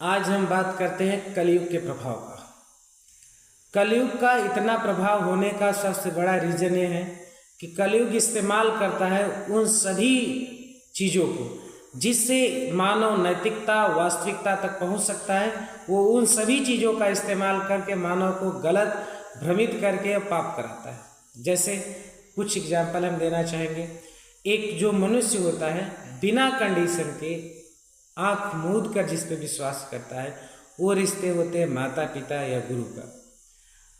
आज हम बात करते हैं कलयुग के प्रभाव का। कलयुग का इतना प्रभाव होने का सबसे बड़ा रीजन ये है कि कलयुग इस्तेमाल करता है उन सभी चीज़ों को जिससे मानव नैतिकता वास्तविकता तक पहुंच सकता है। वो उन सभी चीज़ों का इस्तेमाल करके मानव को गलत भ्रमित करके पाप कराता है। जैसे कुछ एग्जाम्पल हम देना चाहेंगे। एक जो मनुष्य होता है बिना कंडीशन के आँख मूंद कर जिस पे विश्वास करता है वो रिश्ते होते हैं माता पिता या गुरु का।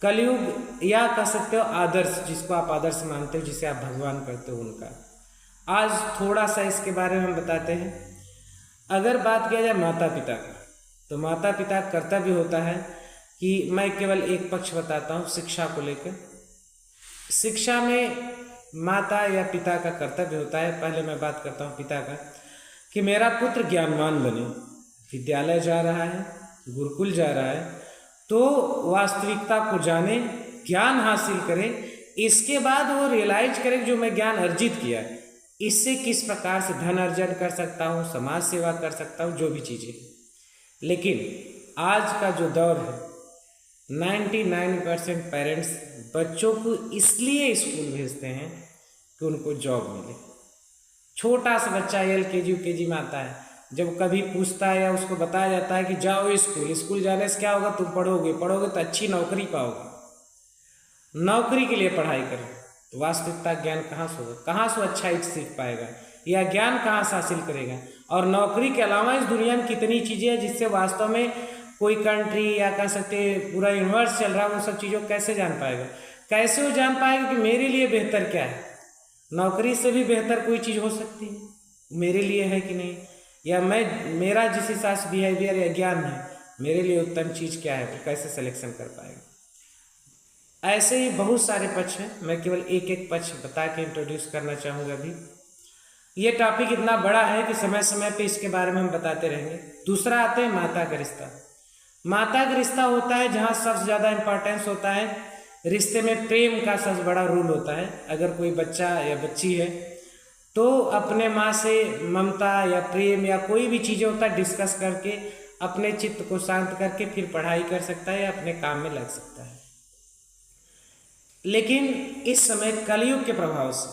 कलयुग या कह सकते हो आदर्श, जिसको आप आदर्श मानते हो, जिसे आप भगवान करते हो, उनका। आज थोड़ा सा इसके बारे में हम बताते हैं। अगर बात किया जाए माता पिता का, तो माता पिता का कर्तव्य होता है कि मैं केवल एक पक्ष बताता हूँ शिक्षा को लेकर। शिक्षा में माता या पिता का कर्तव्य होता है, पहले मैं बात करता हूँ पिता का, कि मेरा पुत्र ज्ञानवान बने, विद्यालय जा रहा है, गुरुकुल जा रहा है, तो वास्तविकता को जाने, ज्ञान हासिल करे, इसके बाद वो रियलाइज करे जो मैं ज्ञान अर्जित किया है इससे किस प्रकार से धन अर्जन कर सकता हूँ, समाज सेवा कर सकता हूँ, जो भी चीज़ें। लेकिन आज का जो दौर है 99% पेरेंट्स बच्चों को इसलिए स्कूल भेजते हैं कि उनको जॉब मिले। छोटा सा बच्चा LKG UKG में आता है, जब कभी पूछता है या उसको बताया जाता है कि जाओ स्कूल जाने से क्या होगा, तुम पढ़ोगे तो अच्छी नौकरी पाओगे, नौकरी के लिए पढ़ाई करो, तो वास्तविकता ज्ञान कहाँ से होगा, कहाँ से अच्छा सीख पाएगा या ज्ञान कहाँ से हासिल करेगा। और नौकरी के अलावा इस दुनिया में कितनी चीज़ें हैं जिससे वास्तव में कोई कंट्री या कह सकते पूरा यूनिवर्स चल रहा है, वो सब चीज़ों को कैसे जान पाएगा। कैसे वो जान पाएगा कि मेरे लिए बेहतर क्या है। नौकरी से भी बेहतर कोई चीज़ हो सकती है मेरे लिए है कि नहीं, या मेरा जिस हिसाब से बिहेवियर या ज्ञान है मेरे लिए उत्तम चीज़ क्या है, वो कैसे सिलेक्शन कर पाएगा। ऐसे ही बहुत सारे पक्ष हैं, मैं केवल एक एक पक्ष बता के इंट्रोड्यूस करना चाहूँगा। अभी ये टॉपिक इतना बड़ा है कि समय समय पे इसके बारे में हम बताते रहेंगे। दूसरा आते हैं माता का रिश्ता। माता का रिश्ता होता है जहाँ सबसे ज़्यादा इम्पोर्टेंस होता है रिश्ते में, प्रेम का सबसे बड़ा रोल होता है। अगर कोई बच्चा या बच्ची है तो अपने माँ से ममता या प्रेम या कोई भी चीज़ें होता है डिस्कस करके अपने चित्त को शांत करके फिर पढ़ाई कर सकता है या अपने काम में लग सकता है। लेकिन इस समय कलयुग के प्रभाव से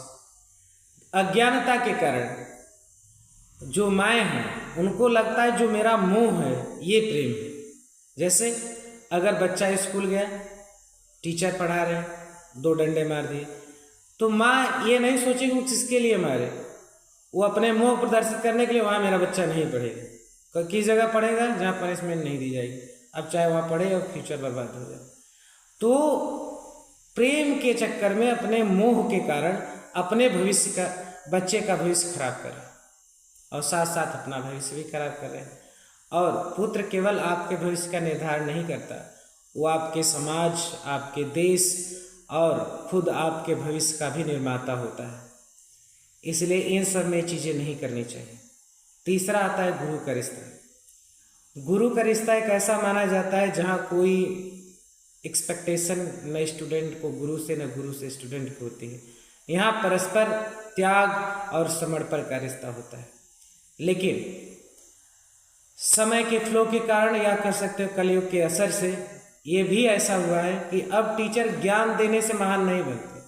अज्ञानता के कारण जो माएँ हैं उनको लगता है जो मेरा मोह है ये प्रेम है। जैसे अगर बच्चा स्कूल गया, टीचर पढ़ा रहे, 2 डंडे मार दिए, तो माँ ये नहीं सोचेगी वो किसके लिए मारे, वो अपने मोह प्रदर्शित करने के लिए वहाँ मेरा बच्चा नहीं पढ़ेगा। किस जगह पढ़ेगा जहाँ पनिशमेंट नहीं दी जाएगी, अब चाहे वहाँ पढ़े और फ्यूचर बर्बाद हो जाए। तो प्रेम के चक्कर में अपने मोह के कारण अपने भविष्य का, बच्चे का भविष्य खराब कर रहे हैं और साथ साथ अपना भविष्य भी खराब कर रहे हैं। और पुत्र केवल आपके भविष्य का निर्धारण नहीं करता, वो आपके समाज, आपके देश और खुद आपके भविष्य का भी निर्माता होता है। इसलिए इन सब में चीज़ें नहीं करनी चाहिए। तीसरा आता है गुरु का रिश्ता। गुरु का रिश्ता एक ऐसा माना जाता है जहाँ कोई एक्सपेक्टेशन न स्टूडेंट को गुरु से न गुरु से स्टूडेंट की होती है। यहाँ परस्पर त्याग और समर्पण का रिश्ता होता है। लेकिन समय के फ्लो के कारण या कह सकते हो कलयुग के असर से ये भी ऐसा हुआ है कि अब टीचर ज्ञान देने से महान नहीं बनते।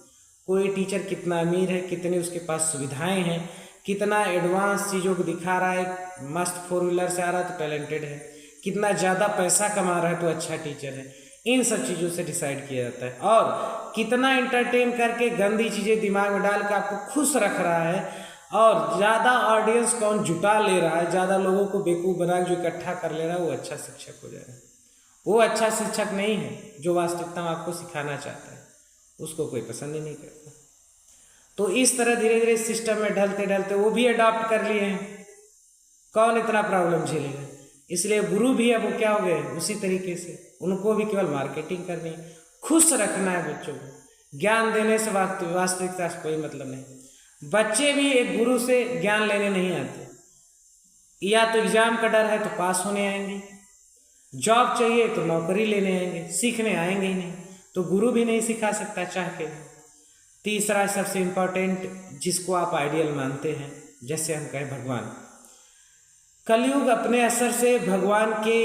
कोई टीचर कितना अमीर है, कितनी उसके पास सुविधाएं हैं, कितना एडवांस चीज़ों को दिखा रहा है, मस्त 4 व्हीलर से आ रहा है तो टैलेंटेड है, कितना ज़्यादा पैसा कमा रहा है तो अच्छा टीचर है। इन सब चीज़ों से डिसाइड किया जाता है। और कितना एंटरटेन करके गंदी चीज़ें दिमाग में डाल कर आपको खुश रख रहा है, और ज़्यादा ऑडियंस कौन जुटा ले रहा है, ज़्यादा लोगों को बेवकूफ़ बना जो इकट्ठा कर ले रहा है, वो अच्छा शिक्षक हो जाएगा। वो अच्छा शिक्षक नहीं है जो वास्तविकता में आपको सिखाना चाहता है, उसको कोई पसंद ही नहीं करता। तो इस तरह धीरे धीरे सिस्टम में ढलते ढलते वो भी अडॉप्ट कर लिए हैं, कौन इतना प्रॉब्लम झेलेगा। इसलिए गुरु भी अब क्या हो गए उसी तरीके से, उनको भी केवल मार्केटिंग करनी है, खुश रखना है बच्चों को, ज्ञान देने से वास्तविकता से कोई मतलब नहीं। बच्चे भी एक गुरु से ज्ञान लेने नहीं आते, या तो एग्जाम का डर है तो पास होने आएंगे, जॉब चाहिए तो नौकरी लेने आएंगे, सीखने आएंगे ही नहीं, तो गुरु भी नहीं सिखा सकता चाह के। तीसरा सबसे इम्पोर्टेंट जिसको आप आइडियल मानते हैं, जैसे हम कहें भगवान। कलयुग अपने असर से भगवान के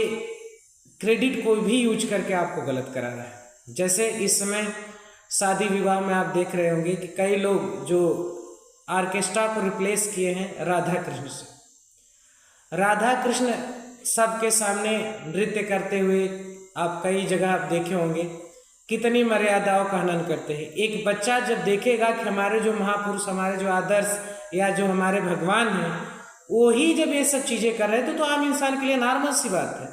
क्रेडिट को भी यूज करके आपको गलत करा रहा है। जैसे इस समय शादी विवाह में आप देख रहे होंगे कि कई लोग जो ऑर्केस्ट्रा को रिप्लेस किए हैं राधा कृष्ण से। राधा कृष्ण सबके सामने नृत्य करते हुए आप कई जगह आप देखे होंगे कितनी मर्यादाओं का हनन करते हैं। एक बच्चा जब देखेगा कि हमारे जो महापुरुष, हमारे जो आदर्श या जो हमारे भगवान हैं वो ही जब ये सब चीज़ें कर रहे थे तो आम इंसान के लिए नॉर्मल सी बात है,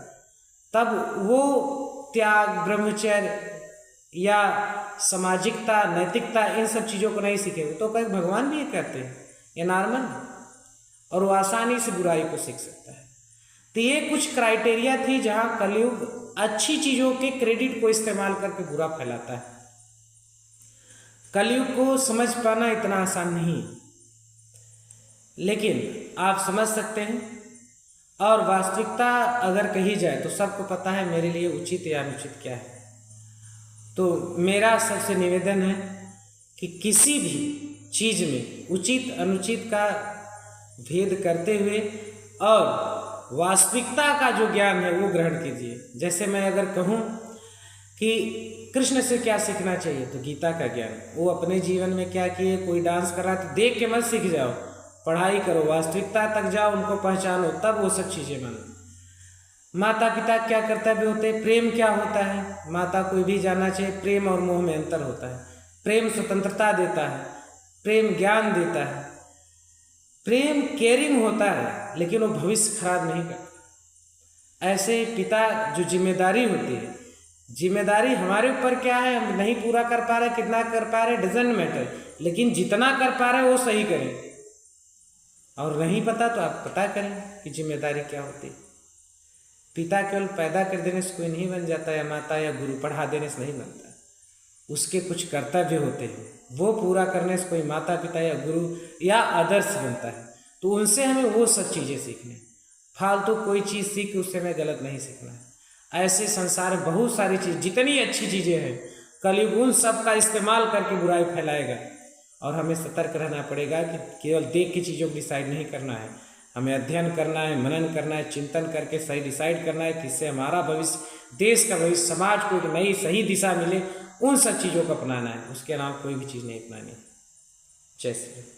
तब वो त्याग, ब्रह्मचर्य या सामाजिकता, नैतिकता इन सब चीज़ों को नहीं सीखेंगे तो कई भगवान भी ये कहते हैं, ये नॉर्मल है और वो आसानी से बुराई को सीख सकता है। तो ये कुछ क्राइटेरिया थी जहाँ कलयुग अच्छी चीज़ों के क्रेडिट को इस्तेमाल करके बुरा फैलाता है। कलयुग को समझ पाना इतना आसान नहीं, लेकिन आप समझ सकते हैं। और वास्तविकता अगर कही जाए तो सबको पता है मेरे लिए उचित या अनुचित क्या है। तो मेरा सबसे निवेदन है कि किसी भी चीज़ में उचित अनुचित का भेद करते हुए और वास्तविकता का जो ज्ञान है वो ग्रहण कीजिए। जैसे मैं अगर कहूँ कि कृष्ण से क्या सीखना चाहिए तो गीता का ज्ञान, वो अपने जीवन में क्या किए, कोई डांस कर रहा है तो देख के मत सीख जाओ, पढ़ाई करो, वास्तविकता तक जाओ, उनको पहचानो, तब वो सब चीज़ें मानो। माता पिता क्या कर्तव्य होते हैं, प्रेम क्या होता है, माता को भी जानना चाहिए। प्रेम और मोह में अंतर होता है। प्रेम स्वतंत्रता देता है, प्रेम ज्ञान देता है, प्रेम केयरिंग होता है लेकिन वो भविष्य खराब नहीं करता। ऐसे पिता जो जिम्मेदारी होती है, जिम्मेदारी हमारे ऊपर क्या है, हम नहीं पूरा कर पा रहे, कितना कर पा रहे डजंट मैटर, लेकिन जितना कर पा रहे वो सही करें। और नहीं पता तो आप पता करें कि जिम्मेदारी क्या होती है। पिता केवल पैदा कर देने से कोई नहीं बन जाता, या माता या गुरु पढ़ा देने से नहीं बनता। उसके कुछ कर्तव्य होते हैं, वो पूरा करने से कोई माता पिता या गुरु या आदर्श बनता है। तो उनसे हमें वो सब चीज़ें सीखनी। फालतू कोई चीज़ सीख के उससे हमें गलत नहीं सीखना है। ऐसे संसार में बहुत सारी चीज़, जितनी अच्छी चीज़ें हैं, कलयुग उन सब का इस्तेमाल करके बुराई फैलाएगा। और हमें सतर्क रहना पड़ेगा कि केवल देख के चीज़ों को डिसाइड नहीं करना है, हमें अध्ययन करना है, मनन करना है, चिंतन करके सही डिसाइड करना है कि इससे हमारा भविष्य, देश का भविष्य, समाज को एक नई सही दिशा मिले। उन सब चीज़ों को अपनाना है, उसके अलावा कोई भी चीज़ नहीं अपनानी। जय श्री राम।